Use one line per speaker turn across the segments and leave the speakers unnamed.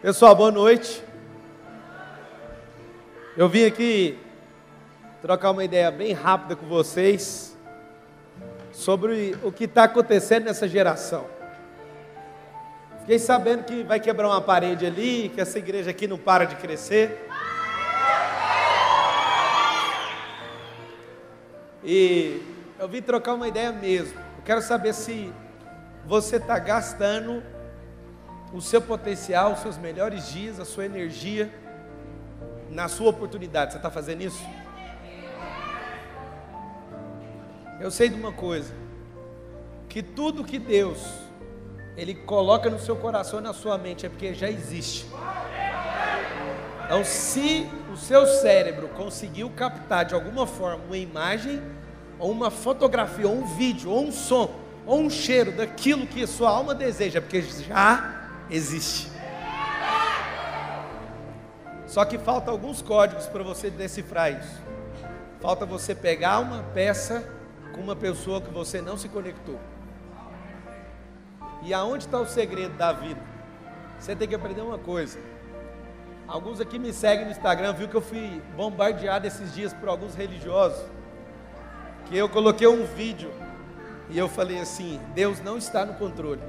Pessoal, boa noite. Eu vim aqui trocar uma ideia bem rápida com vocês sobre o que está acontecendo nessa geração. Fiquei sabendo que vai quebrar uma parede ali, que essa igreja aqui não para de crescer. E eu vim trocar uma ideia mesmo. Eu quero saber se você está gastando o seu potencial, os seus melhores dias, a sua energia na sua oportunidade. Você está fazendo isso? Eu sei de uma coisa, que tudo que Deus Ele coloca no seu coração e na sua mente é porque já existe. Então, se o seu cérebro conseguiu captar de alguma forma uma imagem, ou uma fotografia, ou um vídeo, ou um som, ou um cheiro daquilo que a sua alma deseja, é porque já existe. Só que falta alguns códigos para você decifrar isso. Falta você pegar uma peça com uma pessoa que você não se conectou. E aonde está o segredo da vida? Você tem que aprender uma coisa. Alguns aqui me seguem no Instagram, viu que eu fui bombardeado esses dias por alguns religiosos, que eu coloquei um vídeo e eu falei assim: Deus não está no controle.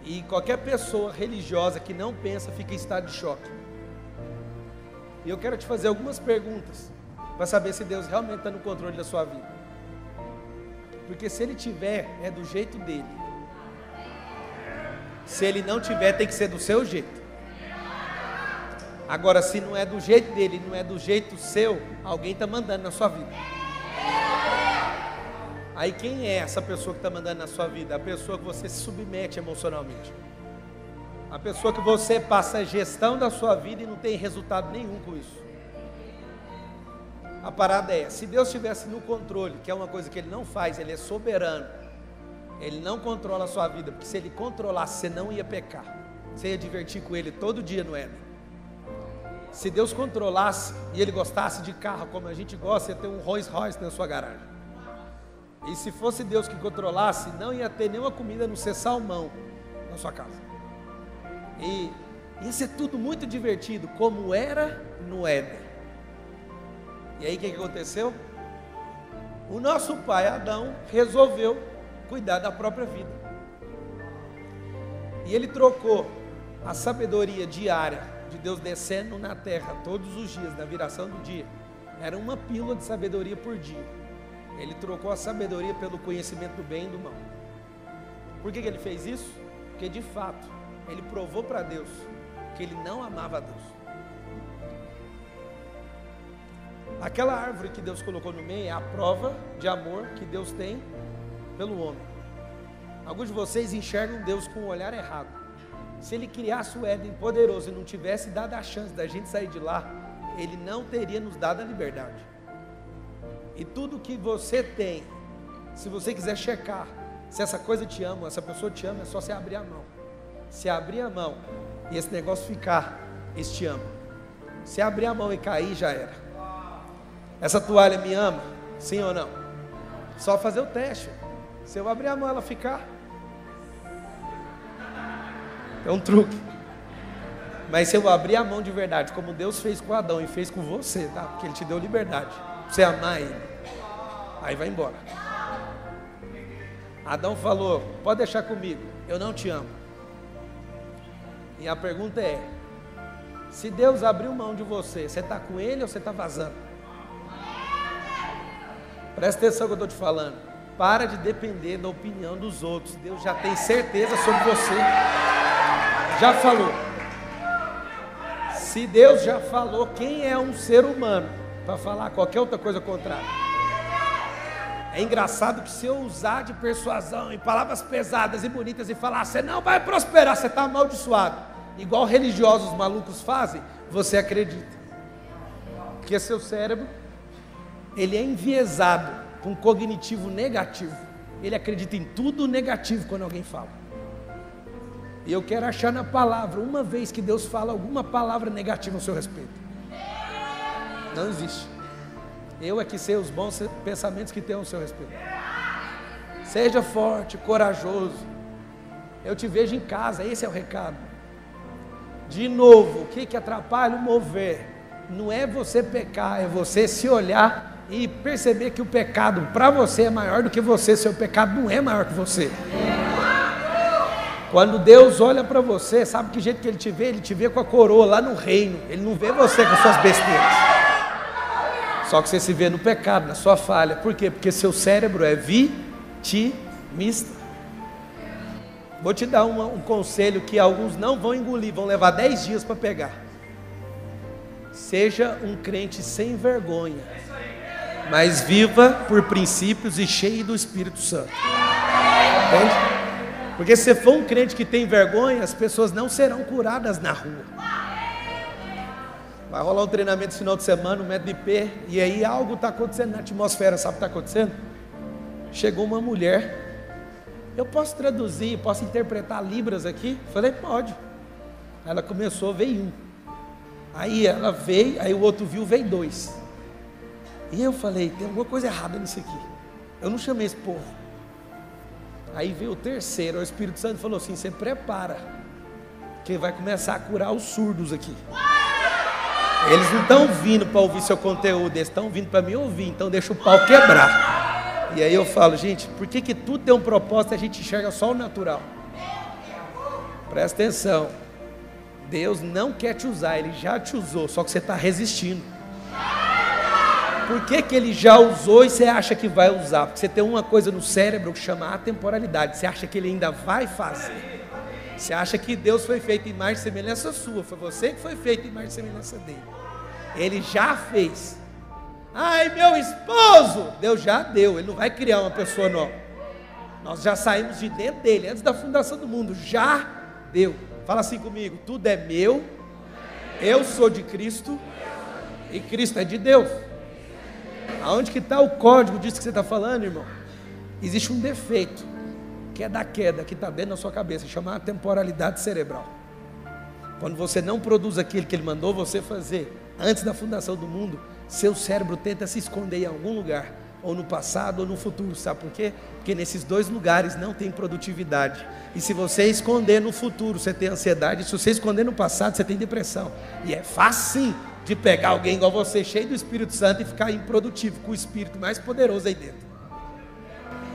E qualquer pessoa religiosa que não pensa fica em estado de choque. E eu quero te fazer algumas perguntas para saber se Deus realmente está no controle da sua vida. Porque se Ele tiver, é do jeito dele. Se Ele não tiver, tem que ser do seu jeito. Agora, se não é do jeito dele, não é do jeito seu, alguém está mandando na sua vida. Aí quem é essa pessoa que está mandando na sua vida? A pessoa que você se submete emocionalmente. A pessoa que você passa a gestão da sua vida e não tem resultado nenhum com isso. A parada é, se Deus estivesse no controle, que é uma coisa que Ele não faz, Ele é soberano. Ele não controla a sua vida, porque se Ele controlasse, você não ia pecar. Você ia divertir com Ele todo dia no Éden. Se Deus controlasse e Ele gostasse de carro como a gente gosta, ia ter um Rolls Royce na sua garagem. E se fosse Deus que controlasse, não ia ter nenhuma comida, a não ser salmão na sua casa. E ia ser tudo muito divertido, como era no Éden. E aí o que aconteceu? O nosso pai Adão resolveu cuidar da própria vida. E ele trocou a sabedoria diária de Deus descendo na terra todos os dias, na viração do dia. Era uma pílula de sabedoria por dia. Ele trocou a sabedoria pelo conhecimento do bem e do mal. Por que ele fez isso? Porque de fato, ele provou para Deus que ele não amava a Deus. Aquela árvore que Deus colocou no meio é a prova de amor que Deus tem pelo homem. Alguns de vocês enxergam Deus com um olhar errado. Se Ele criasse o Éden poderoso e não tivesse dado a chance da gente sair de lá, Ele não teria nos dado a liberdade. E tudo que você tem, se você quiser checar se essa coisa te ama, essa pessoa te ama, é só você abrir a mão. Se abrir a mão e esse negócio ficar, eles te amam. Se abrir a mão e cair, já era. Essa toalha me ama? Sim ou não? Só fazer o teste. Se eu abrir a mão, ela ficar, é um truque. Mas se eu abrir a mão de verdade, como Deus fez com Adão e fez com você, tá? Porque Ele te deu liberdade, pra você amar Ele, aí vai embora. Adão falou: pode deixar comigo, eu não te amo. E a pergunta é: se Deus abriu mão de você, você está com Ele ou você está vazando? Presta atenção no que eu estou te falando. Para de depender da opinião dos outros. Deus já tem certeza sobre você. Já falou. Se Deus já falou, quem é um ser humano para falar qualquer outra coisa contrária? É engraçado que se eu usar de persuasão e palavras pesadas e bonitas e falar, você não vai prosperar, você está amaldiçoado, igual religiosos malucos fazem, você acredita. Porque seu cérebro, ele é enviesado com cognitivo negativo. Ele acredita em tudo negativo quando alguém fala. E eu quero achar na palavra, uma vez que Deus fala alguma palavra negativa ao seu respeito. Não existe. Eu é que sei os bons pensamentos que tem ao seu respeito. Seja forte, corajoso. Eu te vejo em casa, esse é o recado. De novo, o que atrapalha o mover? Não é você pecar, é você se olhar e perceber que o pecado para você é maior do que você, seu pecado não é maior que você. Quando Deus olha para você, sabe que jeito que Ele te vê? Ele te vê com a coroa lá no reino, Ele não vê você com suas besteiras. Só que você se vê no pecado, na sua falha. Por quê? Porque seu cérebro é vitimista. Vou te dar um conselho que alguns não vão engolir, vão levar 10 dias para pegar. Seja um crente sem vergonha, mas viva por princípios e cheio do Espírito Santo. Entende? Porque se você for um crente que tem vergonha, as pessoas não serão curadas na rua. Vai rolar um treinamento esse final de semana, 1 metro de pé, e aí algo está acontecendo na atmosfera. Sabe o que está acontecendo? Chegou uma mulher. Eu posso traduzir, posso interpretar libras aqui? Falei, pode. Ela começou, veio um. Aí ela veio, aí o outro viu, veio 2. E eu falei, tem alguma coisa errada nisso aqui. Eu não chamei esse povo. Aí veio o terceiro, o Espírito Santo falou assim, você prepara, que vai começar a curar os surdos aqui. Eles não estão vindo para ouvir seu conteúdo, eles estão vindo para me ouvir, então deixa o pau quebrar. E aí eu falo, gente, por que tudo tem um propósito e a gente enxerga só o natural? Presta atenção, Deus não quer te usar, Ele já te usou, só que você está resistindo. Por que Ele já usou e você acha que vai usar? Porque você tem uma coisa no cérebro que chama atemporalidade, você acha que Ele ainda vai fazer. Você acha que Deus foi feito em imagem e semelhança sua, foi você que foi feito em imagem e semelhança dele. Ele já fez. Ai, meu esposo, Deus já deu, Ele não vai criar uma pessoa nova. Nós já saímos de dentro dele, antes da fundação do mundo, já deu. Fala assim comigo, tudo é meu, eu sou de Cristo e Cristo é de Deus. Aonde que está o código disso que você está falando, irmão? Existe um defeito, que é da queda, que está dentro da sua cabeça, chamada temporalidade cerebral. Quando você não produz aquilo que Ele mandou você fazer, antes da fundação do mundo, seu cérebro tenta se esconder em algum lugar, ou no passado ou no futuro, sabe por quê? Porque nesses 2 lugares não tem produtividade, e se você esconder no futuro, você tem ansiedade, se você esconder no passado, você tem depressão, e é fácil de pegar alguém igual você, cheio do Espírito Santo, e ficar improdutivo, com o Espírito mais poderoso aí dentro.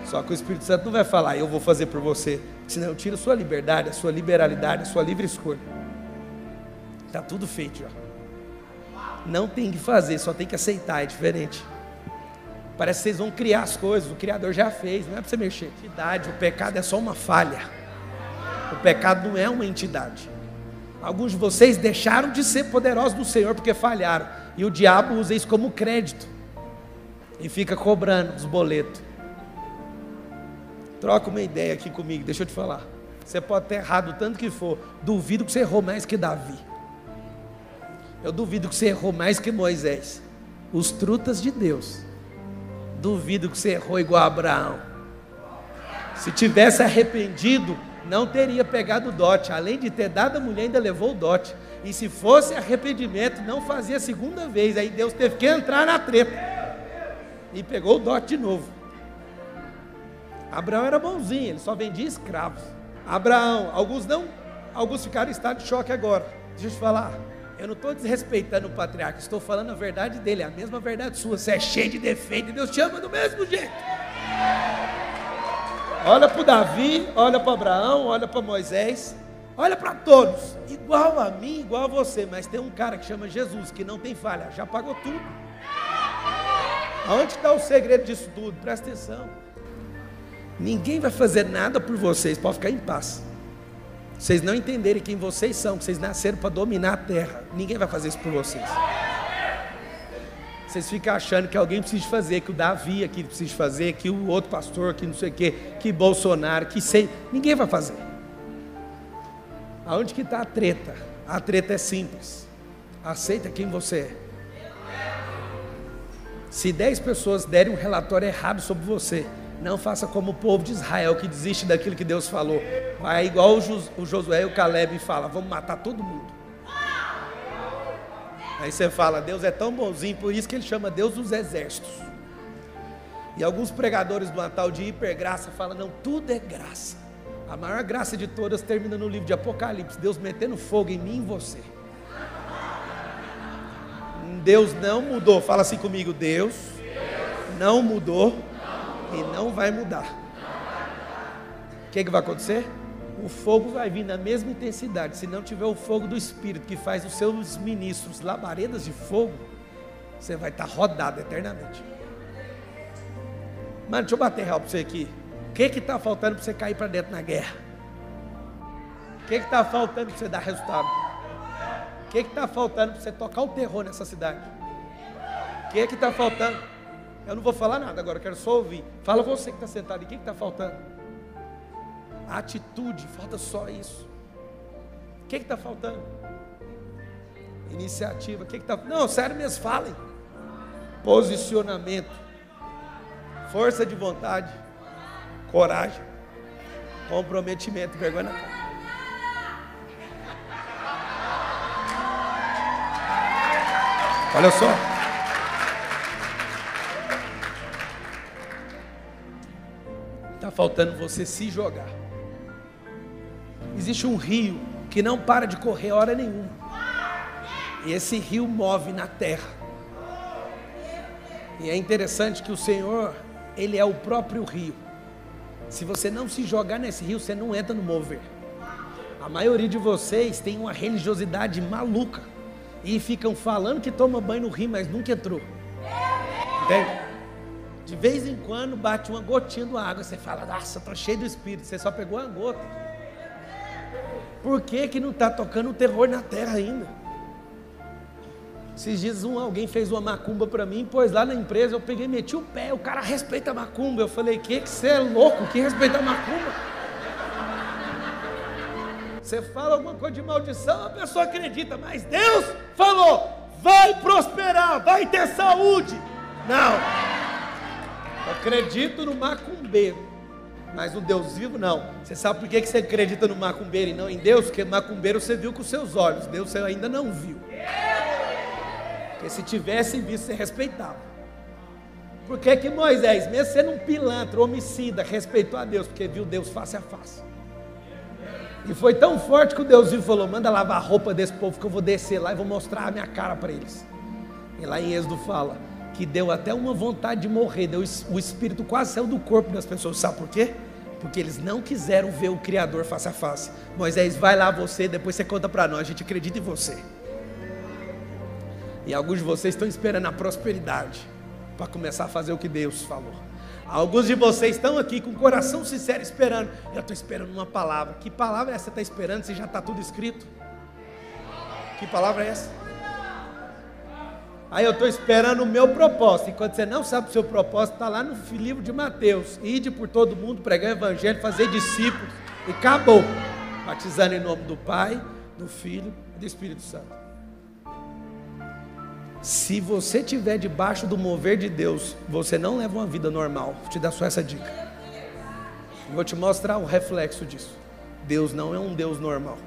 Só que o Espírito Santo não vai falar, eu vou fazer por você, senão tira a sua liberdade, a sua liberalidade, a sua livre escolha. Está tudo feito já. Não tem que fazer, só tem que aceitar, é diferente. Parece que vocês vão criar as coisas, o Criador já fez, não é para você mexer. Entidade, o pecado é só uma falha. O pecado não é uma entidade. Alguns de vocês deixaram de ser poderosos no Senhor porque falharam. E o diabo usa isso como crédito. E fica cobrando os boletos. Troca uma ideia aqui comigo, deixa eu te falar. Você pode ter errado o tanto que for. Duvido que você errou mais que Davi. Eu duvido que você errou mais que Moisés. Os trutas de Deus. Duvido que você errou igual a Abraão. Se tivesse arrependido, não teria pegado o dote. Além de ter dado a mulher, ainda levou o dote. E se fosse arrependimento, não fazia a segunda vez. Aí Deus teve que entrar na treta. E pegou o dote de novo. Abraão era bonzinho, ele só vendia escravos. Abraão, alguns ficaram em estado de choque agora. Deixa eu te falar. Eu não estou desrespeitando o patriarca, estou falando a verdade dele, a mesma verdade sua. Você é cheio de defeito e Deus te ama do mesmo jeito. Olha para o Davi, olha para Abraão, olha para Moisés, olha para todos, igual a mim, igual a você. Mas tem um cara que chama Jesus, que não tem falha, já pagou tudo. Aonde está o segredo disso tudo? Presta atenção. Ninguém vai fazer nada por vocês, pode ficar em paz. Vocês não entenderem quem vocês são, que vocês nasceram para dominar a terra, ninguém vai fazer isso por vocês. Vocês ficam achando que alguém precisa fazer, que o Davi aqui precisa fazer, que o outro pastor, que não sei o quê, que Bolsonaro, que sei, ninguém vai fazer. Aonde que está a treta? A treta é simples. Aceita quem você é. Se 10 pessoas derem um relatório errado sobre você, não faça como o povo de Israel, que desiste daquilo que Deus falou. Vai igual o Josué e o Caleb e fala, vamos matar todo mundo. Aí você fala, Deus é tão bonzinho, por isso que Ele chama Deus dos exércitos. E alguns pregadores do Natal de hipergraça falam, não, tudo é graça. A maior graça de todas termina no livro de Apocalipse, Deus metendo fogo em mim e em você. Deus não mudou, fala assim comigo, Deus não mudou e não vai mudar. O que vai acontecer? O fogo vai vir na mesma intensidade. Se não tiver o fogo do Espírito que faz os seus ministros labaredas de fogo, você vai estar rodado eternamente. Mano, deixa eu bater real para você aqui. O que está faltando para você cair para dentro na guerra? O que está faltando para você dar resultado? O que está faltando para você tocar o terror nessa cidade? O que está faltando? Eu não vou falar nada agora, eu quero só ouvir. Fala você que está sentado aí, o que está faltando? Atitude, falta só isso. O que está faltando? Iniciativa, o que está... Não, sério mesmo, falem. Posicionamento, força de vontade, coragem, comprometimento, vergonha na cara. Olha só. Está faltando você se jogar. Existe um rio que não para de correr hora nenhuma. E esse rio move na terra. E é interessante que o Senhor, Ele é o próprio rio. Se você não se jogar nesse rio, você não entra no mover. A maioria de vocês tem uma religiosidade maluca. E ficam falando que toma banho no rio, mas nunca entrou. Entende? De vez em quando bate uma gotinha de água. Você fala, nossa, estou cheio do Espírito. Você só pegou uma gota. Por que não está tocando o terror na terra ainda? Esses dias alguém fez uma macumba para mim, pois lá na empresa eu peguei e meti o pé. O cara respeita a macumba. Eu falei, que você é louco? Que respeita a macumba? Você fala alguma coisa de maldição, a pessoa acredita, mas Deus falou, vai prosperar, vai ter saúde. Não, eu acredito no macumbeiro, mas no Deus vivo não. Você sabe por que você acredita no macumbeiro e não em Deus? Porque macumbeiro você viu com os seus olhos, Deus você ainda não viu. Porque se tivesse visto, você respeitava. Por que Moisés, mesmo sendo um pilantra, homicida, respeitou a Deus? Porque viu Deus face a face. E foi tão forte que o Deus vivo falou, manda lavar a roupa desse povo que eu vou descer lá e vou mostrar a minha cara para eles. E lá em Êxodo fala que deu até uma vontade de morrer, o espírito quase saiu do corpo das pessoas. Sabe por quê? Porque eles não quiseram ver o Criador face a face. Moisés, vai lá você, depois você conta para nós, a gente acredita em você. E alguns de vocês estão esperando a prosperidade para começar a fazer o que Deus falou. Alguns de vocês estão aqui com o coração sincero esperando. Eu estou esperando uma palavra. Que palavra é essa que você está esperando se já está tudo escrito? Que palavra é essa? Aí eu estou esperando o meu propósito. Enquanto você não sabe o seu propósito, está lá no livro de Mateus. Ide por todo mundo, pregar o evangelho, fazer discípulos. E acabou. Batizando em nome do Pai, do Filho e do Espírito Santo. Se você estiver debaixo do mover de Deus, você não leva uma vida normal. Vou te dar só essa dica. Vou te mostrar o reflexo disso. Deus não é um Deus normal.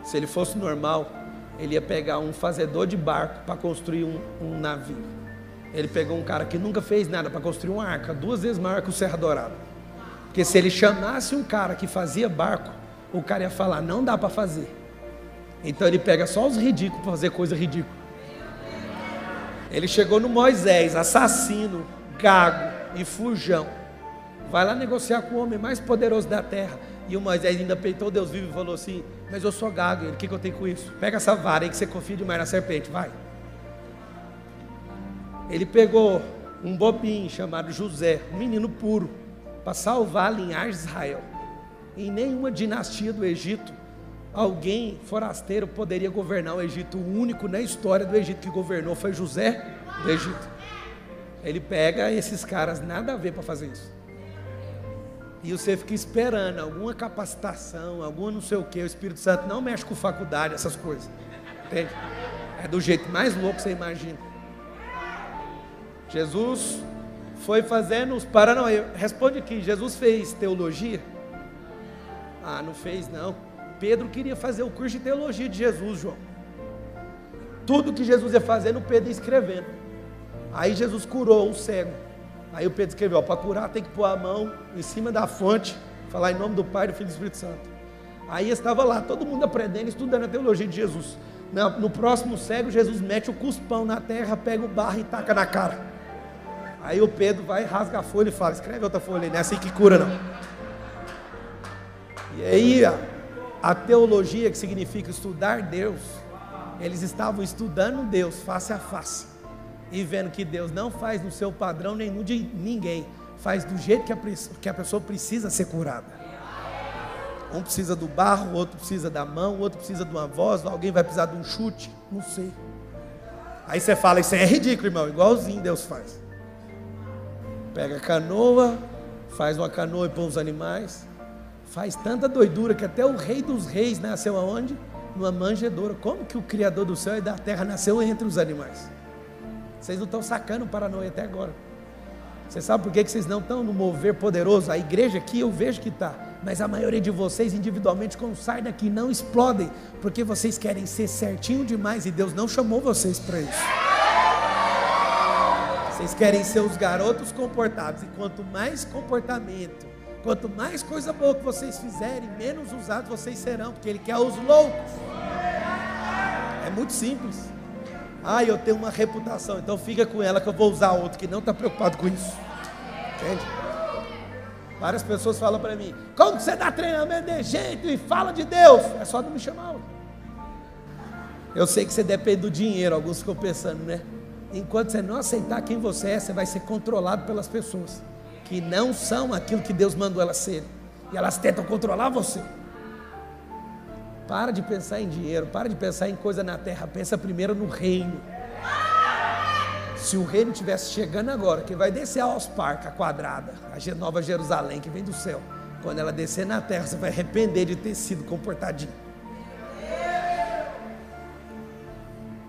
Se ele fosse normal, ele ia pegar um fazedor de barco para construir um navio. Ele pegou um cara que nunca fez nada para construir uma arca, 2 vezes maior que o Serra Dourada. Porque se ele chamasse um cara que fazia barco, o cara ia falar, não dá para fazer. Então ele pega só os ridículos para fazer coisa ridícula. Ele chegou no Moisés, assassino, gago e fujão. Vai lá negociar com o homem mais poderoso da terra. E o Moisés ainda peitou Deus vivo e falou assim, mas eu sou gago. Ele, o que eu tenho com isso? Pega essa vara aí que você confia demais na serpente, vai. Ele pegou um bobinho chamado José, um menino puro, para salvar a linhagem de Israel. Em nenhuma dinastia do Egito, alguém forasteiro poderia governar o Egito. O único na história do Egito que governou foi José do Egito. Ele pega esses caras, nada a ver para fazer isso. E você fica esperando alguma capacitação, alguma não sei o que. O Espírito Santo não mexe com faculdade, essas coisas. Entende? É do jeito mais louco que você imagina. Jesus foi fazendo os paranauê. Responde aqui, Jesus fez teologia? Ah, não fez não. Pedro queria fazer o curso de teologia de Jesus, João. Tudo que Jesus ia fazendo, o Pedro ia escrevendo. Aí Jesus curou um cego. Aí o Pedro escreveu, para curar tem que pôr a mão em cima da fonte Falar em nome do Pai, do Filho e do Espírito Santo. Aí estava lá, todo mundo aprendendo, estudando a teologia de Jesus. No próximo século, Jesus mete o cuspão na terra, pega o barro e taca na cara. Aí o Pedro vai, rasga a folha e fala: escreve outra folha aí, não é assim que cura não. E aí a teologia, que significa estudar Deus, eles estavam estudando Deus face a face, e vendo que Deus não faz no seu padrão nem no de ninguém, faz do jeito que a pessoa precisa ser curada. Um precisa do barro, o outro precisa da mão, o outro precisa de uma voz, alguém vai precisar de um chute, não sei. Aí você fala: isso é ridículo, irmão, igualzinho Deus faz. Pega a canoa, faz uma canoa e põe os animais, faz tanta doidura que até o Rei dos Reis nasceu aonde? Numa manjedoura. Como que o Criador do céu e da terra nasceu entre os animais? Vocês não estão sacando o paranoia até agora. Você sabe por que vocês não estão no mover poderoso? A igreja aqui eu vejo que está, mas a maioria de vocês individualmente, quando sai daqui, não explodem, porque vocês querem ser certinho demais e Deus não chamou vocês para isso. Vocês querem ser os garotos comportados, e quanto mais comportamento, quanto mais coisa boa que vocês fizerem, menos usados vocês serão, porque Ele quer os loucos. É muito simples. Eu tenho uma reputação, então fica com ela que eu vou usar outro que não está preocupado com isso. Entende? Várias pessoas falam para mim: como que você dá treinamento de jeito e fala de Deus? É só não me chamar. Eu sei que você depende do dinheiro, alguns ficam pensando, né? Enquanto você não aceitar quem você é, você vai ser controlado pelas pessoas que não são aquilo que Deus mandou elas serem, e elas tentam controlar você. Para de pensar em dinheiro, para de pensar em coisa na terra, pensa primeiro no reino. Se o reino estivesse chegando agora, que vai descer aos parques, a quadrada, a Nova Jerusalém, que vem do céu, quando ela descer na terra, você vai arrepender de ter sido comportadinho.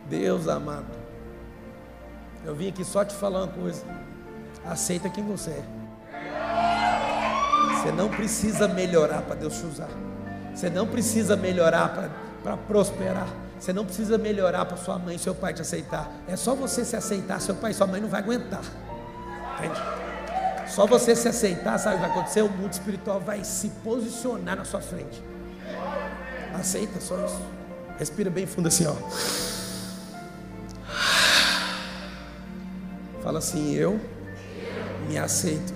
Deus amado, eu vim aqui só te falar uma coisa: aceita quem você é. Você não precisa melhorar para Deus te usar. Você não precisa melhorar para prosperar. Você não precisa melhorar para sua mãe e seu pai te aceitar. É só você se aceitar, seu pai e sua mãe não vai aguentar. Entende? Só você se aceitar, sabe o que vai acontecer? O mundo espiritual vai se posicionar na sua frente. Aceita só isso. Respira bem fundo assim, ó. Fala assim: eu me aceito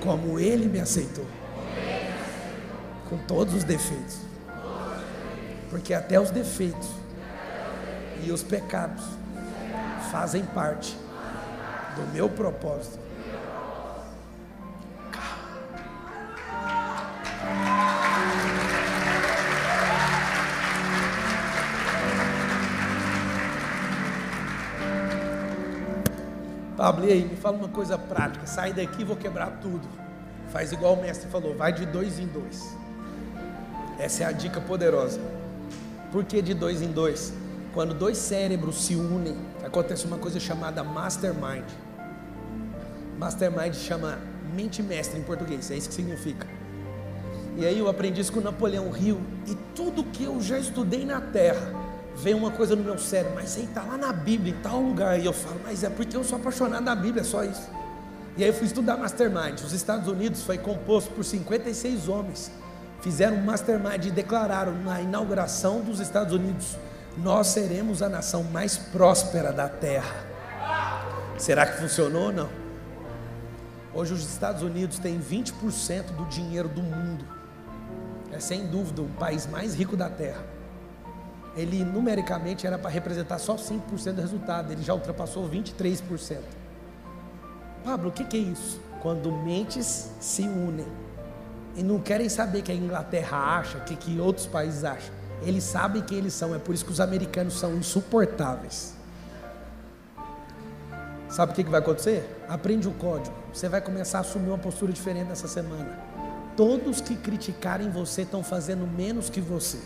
como Ele me aceitou, com todos os defeitos, porque até os defeitos e os pecados fazem parte do meu propósito. Pablo, e aí, me fala uma coisa prática: sai daqui e vou quebrar tudo. Faz igual o mestre falou, vai de 2 em 2. Essa é a dica poderosa. Por que de 2 em 2? Quando 2 cérebros se unem, acontece uma coisa chamada mastermind. Mastermind chama mente mestre em português, é isso que significa. E aí eu aprendi isso com o Napoleão Hill, e tudo que eu já estudei na terra, vem uma coisa no meu cérebro: mas aí está lá na Bíblia, em tal lugar. E eu falo: mas é porque eu sou apaixonado da Bíblia, é só isso. E aí eu fui estudar Mastermind. Os Estados Unidos foi composto por 56 homens. Fizeram um Mastermind e declararam na inauguração dos Estados Unidos: nós seremos a nação mais próspera da terra. Será que funcionou ou não? Hoje os Estados Unidos têm 20% do dinheiro do mundo. É sem dúvida o país mais rico da terra. Ele numericamente era para representar só 5% do resultado, ele já ultrapassou 23%. Pablo, o que é isso? Quando mentes se unem e não querem saber o que a Inglaterra acha, o que outros países acham. Eles sabem quem eles são, é por isso que os americanos são insuportáveis. Sabe o que vai acontecer? Aprende o código, você vai começar a assumir uma postura diferente nessa semana. Todos que criticarem você estão fazendo menos que você.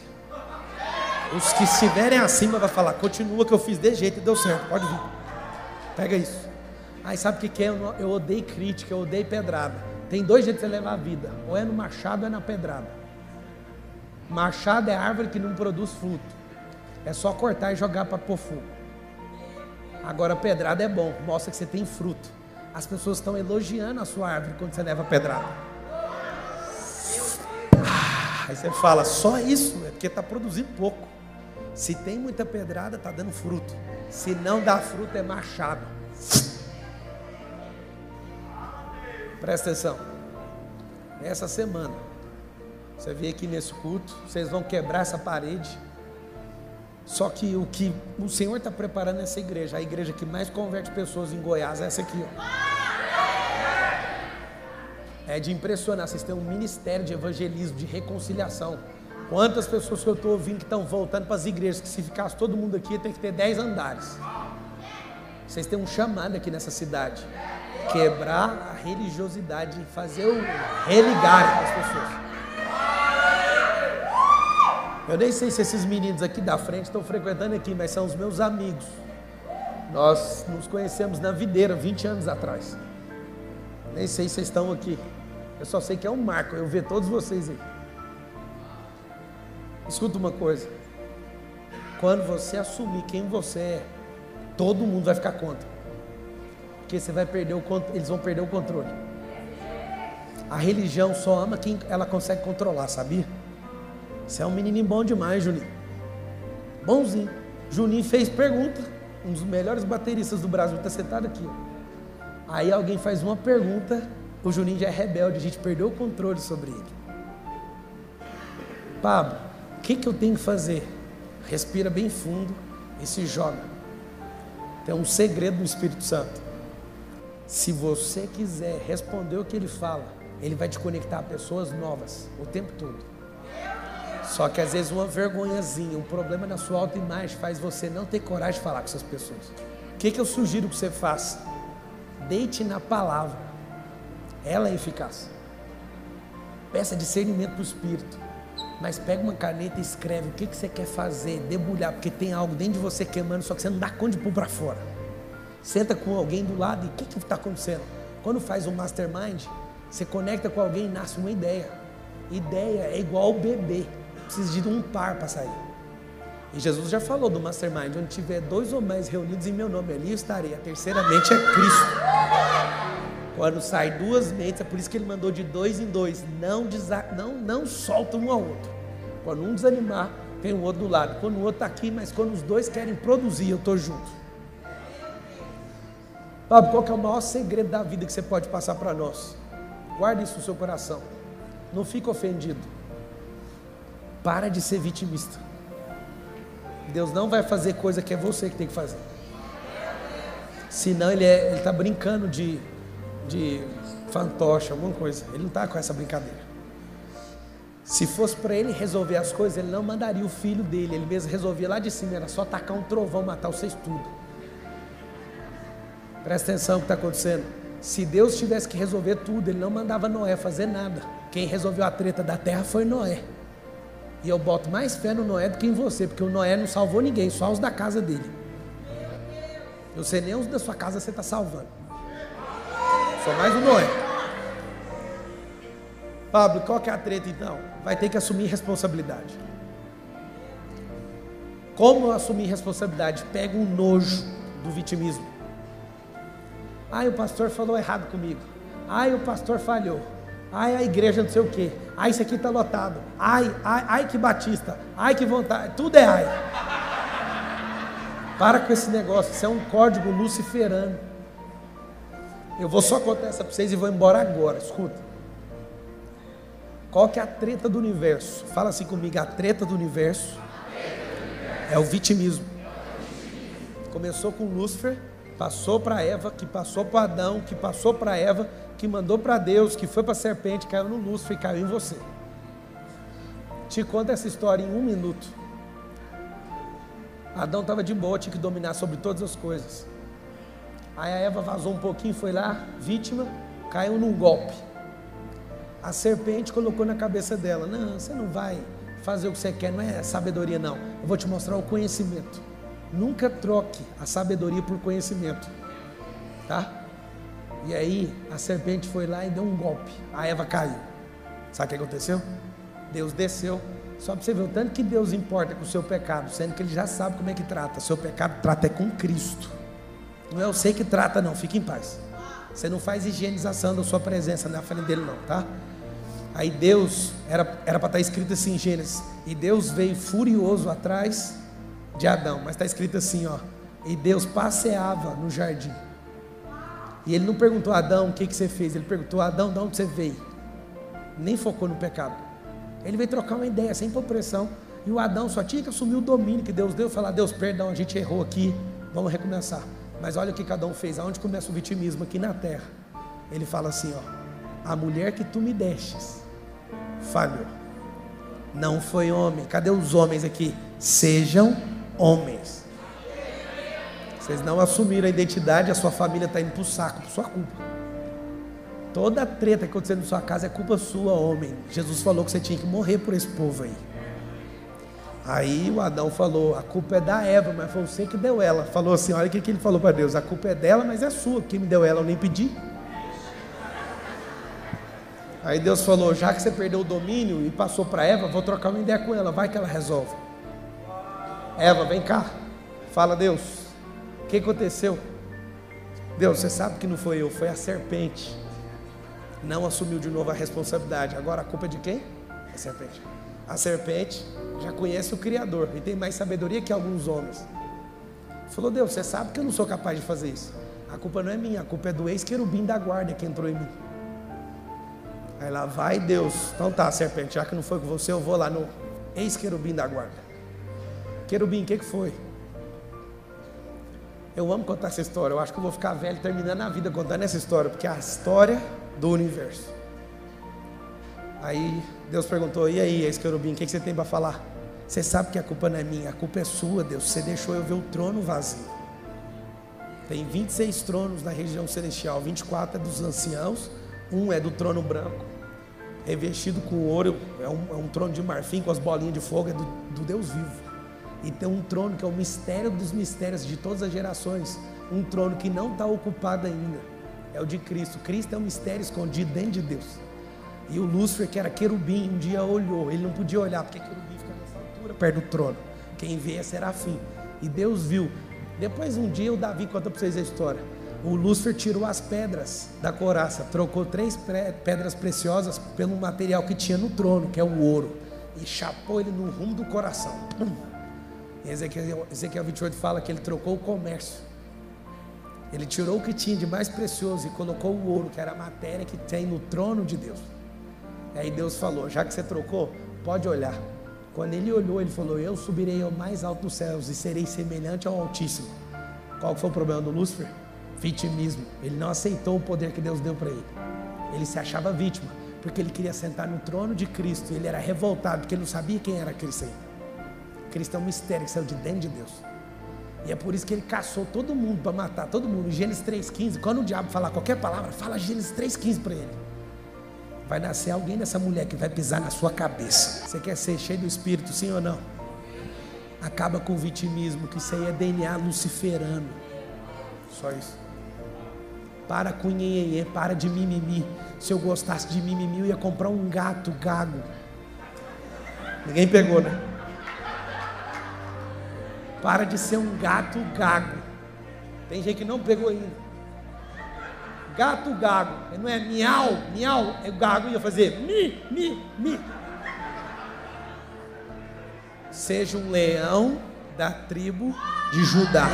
Os que estiverem acima vai falar: continua que eu fiz de jeito e deu certo, pode vir. Pega isso. Aí sabe o que é? Eu odeio crítica, eu odeio pedrada. Tem 2 jeitos de você levar a vida: ou é no machado ou é na pedrada. Machado é árvore que não produz fruto, é só cortar e jogar para pôr fogo. Agora pedrada é bom, mostra que você tem fruto. As pessoas estão elogiando a sua árvore quando você leva pedrada. Aí você fala, só isso? É porque está produzindo pouco. Se tem muita pedrada, está dando fruto. Se não dá fruto, é machado. Presta atenção. Essa semana, você vem aqui nesse culto, vocês vão quebrar essa parede. Só que o que o Senhor está preparando nessa igreja, a igreja que mais converte pessoas em Goiás, é essa aqui, ó. É de impressionar. Vocês têm um ministério de evangelismo, de reconciliação. Quantas pessoas que eu estou ouvindo que estão voltando para as igrejas, que se ficasse todo mundo aqui, tem que ter 10 andares. Vocês têm um chamado aqui nessa cidade. Quebrar a religiosidade, fazer o religar as pessoas. Eu nem sei se esses meninos aqui da frente estão frequentando aqui, mas são os meus amigos. Nós nos conhecemos na videira 20 anos atrás. Nem sei se vocês estão aqui. Eu só sei que é um marco, eu ver todos vocês aí. Escuta uma coisa. Quando você assumir quem você é, todo mundo vai ficar contra. Porque você vai perder eles vão perder o controle. A religião só ama quem ela consegue controlar, sabia? Você é um menininho bom demais, Juninho. Bonzinho. Juninho fez pergunta. Um dos melhores bateristas do Brasil está sentado aqui. Aí alguém faz uma pergunta, o Juninho já é rebelde, a gente perdeu o controle sobre ele. Pablo, o que eu tenho que fazer? Respira bem fundo e se joga. Tem um segredo do Espírito Santo. Se você quiser responder o que ele fala, ele vai te conectar a pessoas novas o tempo todo. Só que às vezes uma vergonhazinha, um problema na sua autoimagem faz você não ter coragem de falar com essas pessoas. O que eu sugiro que você faça? Deite na palavra. Ela é eficaz. Peça discernimento para o Espírito. Mas pega uma caneta e escreve o que você quer fazer, debulhar, porque tem algo dentro de você queimando, só que você não dá conta de pôr para fora. Senta com alguém do lado e o que está acontecendo? Quando faz um mastermind, você conecta com alguém e nasce uma ideia. Ideia é igual ao bebê. Precisa de um par para sair. E Jesus já falou do mastermind, onde tiver 2 ou mais reunidos em meu nome, ali eu estarei. A terceira mente é Cristo. Quando sai 2 mentes, é por isso que ele mandou de 2 em 2. Não solta um ao outro. Quando um desanimar, tem o outro do lado. Quando o outro está aqui, mas quando os 2 querem produzir, eu estou junto. Pablo, qual que é o maior segredo da vida que você pode passar para nós? Guarde isso no seu coração. Não fique ofendido. Para de ser vitimista. Deus não vai fazer coisa que é você que tem que fazer. Senão ele está brincando de fantoche, alguma coisa. Ele não está com essa brincadeira. Se fosse para ele resolver as coisas, ele não mandaria o filho dele. Ele mesmo resolvia lá de cima. Era só tacar um trovão, matar vocês tudo. Presta atenção no que está acontecendo. Se Deus tivesse que resolver tudo, ele não mandava Noé fazer nada. Quem resolveu a treta da terra foi Noé. E eu boto mais fé no Noé do que em você, porque o Noé não salvou ninguém, só os da casa dele. Eu sei nem os da sua casa você está salvando. Só mais o Noé. Pablo, qual que é a treta então? Vai ter que assumir responsabilidade. Como assumir responsabilidade? Pega um nojo do vitimismo. Ai, o pastor falou errado comigo. Ai, o pastor falhou. Ai, a igreja não sei o quê. Ai, isso aqui está lotado. Ai, que batista. Ai, que vontade. Tudo é ai. Para com esse negócio. Isso é um código luciferano. Eu vou só contar essa para vocês e vou embora agora. Escuta. Qual que é a treta do universo? Fala assim comigo. A treta do universo é o vitimismo. Começou com Lúcifer, passou para Eva, que passou para Adão, que passou para Eva, que mandou para Deus, que foi para a serpente, caiu no Lúcifer e caiu em você. Te conto essa história em 1 minuto. Adão estava de boa, tinha que dominar sobre todas as coisas. Aí a Eva vazou um pouquinho, foi lá, vítima, caiu num golpe. A serpente colocou na cabeça dela: não, você não vai fazer o que você quer, não é sabedoria não, eu vou te mostrar o conhecimento. Nunca troque a sabedoria por conhecimento, tá? E aí a serpente foi lá e deu um golpe, a Eva caiu. Sabe o que aconteceu? Deus desceu. Só para você ver o tanto que Deus importa com o seu pecado, sendo que Ele já sabe como é que trata. Seu pecado trata é com Cristo. Não é eu sei que trata não, fique em paz. Você não faz higienização da sua presença na frente dele não, tá? Aí Deus, era para estar escrito assim em Gênesis, e Deus veio furioso atrás de Adão, mas está escrito assim, ó, e Deus passeava no jardim. E ele não perguntou a Adão, o que você fez? Ele perguntou, Adão, de onde você veio? Nem focou no pecado. Ele veio trocar uma ideia, sem pôr pressão. E o Adão só tinha que assumir o domínio que Deus deu, falar, Deus, perdão, a gente errou aqui, vamos recomeçar. Mas olha o que Adão fez, aonde começa o vitimismo? Aqui na terra. Ele fala assim, ó, a mulher que tu me destes falhou, não foi homem. Cadê os homens aqui? Sejam homens. Vocês não assumiram a identidade, a sua família está indo para o saco, por sua culpa. Toda a treta que aconteceu na sua casa é culpa sua, homem. Jesus falou que você tinha que morrer por esse povo aí. Aí o Adão falou, a culpa é da Eva, mas foi você que deu ela. Falou assim, olha o que ele falou para Deus, a culpa é dela, mas é sua, quem me deu ela eu nem pedi. Aí Deus falou, já que você perdeu o domínio e passou para Eva, vou trocar uma ideia com ela, vai que ela resolve. Eva, vem cá, fala Deus, o que aconteceu? Deus, você sabe que não foi eu, foi a serpente. Não assumiu de novo a responsabilidade, agora a culpa é de quem? A serpente. A serpente já conhece o Criador e tem mais sabedoria que alguns homens. Falou, Deus, você sabe que eu não sou capaz de fazer isso. A culpa não é minha, a culpa é do ex-querubim da guarda que entrou em mim. Aí lá vai Deus, então tá, serpente, já que não foi com você, eu vou lá no ex-querubim da guarda. Querubim, o que foi? Eu amo contar essa história, eu acho que eu vou ficar velho terminando a vida contando essa história, porque é a história do universo. Aí Deus perguntou, e aí, ex-querubim, o que você tem para falar? Você sabe que a culpa não é minha, a culpa é sua, Deus, você deixou eu ver o trono vazio. Tem 26 tronos na região celestial, 24 é dos anciãos, um é do trono branco, revestido com ouro, é um trono de marfim com as bolinhas de fogo, é do Deus vivo. E tem um trono que é o mistério dos mistérios de todas as gerações, um trono que não está ocupado ainda, é o de Cristo. Cristo é um mistério escondido dentro de Deus. E o Lúcifer, que era querubim, um dia olhou, ele não podia olhar, porque querubim fica nessa altura, perto do trono, quem vê é serafim, e Deus viu. Depois um dia o Davi conta para vocês a história, o Lúcifer tirou as pedras da couraça, trocou 3 pedras preciosas pelo material que tinha no trono, que é o ouro, e chapou ele no rumo do coração. Ezequiel 28 fala que ele trocou o comércio, ele tirou o que tinha de mais precioso e colocou o ouro, que era a matéria que tem no trono de Deus. E aí Deus falou, já que você trocou, pode olhar. Quando ele olhou, ele falou, eu subirei ao mais alto dos céus e serei semelhante ao Altíssimo. Qual foi o problema do Lúcifer? Vitimismo. Ele não aceitou o poder que Deus deu para ele. Ele se achava vítima, porque ele queria sentar no trono de Cristo. Ele era revoltado, porque ele não sabia quem era Cristo ainda. Cristo é um mistério que saiu de dentro de Deus. E é por isso que ele caçou todo mundo para matar todo mundo. Em Gênesis 3,15, quando o diabo falar qualquer palavra, fala Gênesis 3,15 para ele. Vai nascer alguém dessa mulher que vai pisar na sua cabeça. Você quer ser cheio do Espírito, sim ou não? Acaba com o vitimismo, que isso aí é DNA luciferano. Só isso. Para com nhenhenhê, para de mimimi. Se eu gostasse de mimimi, eu ia comprar um gato gago. Ninguém pegou, né? Para de ser um gato gago. Tem gente que não pegou ainda. Gato gago, não é miau, miau, é gago, ia fazer mi. Seja um leão da tribo de Judá.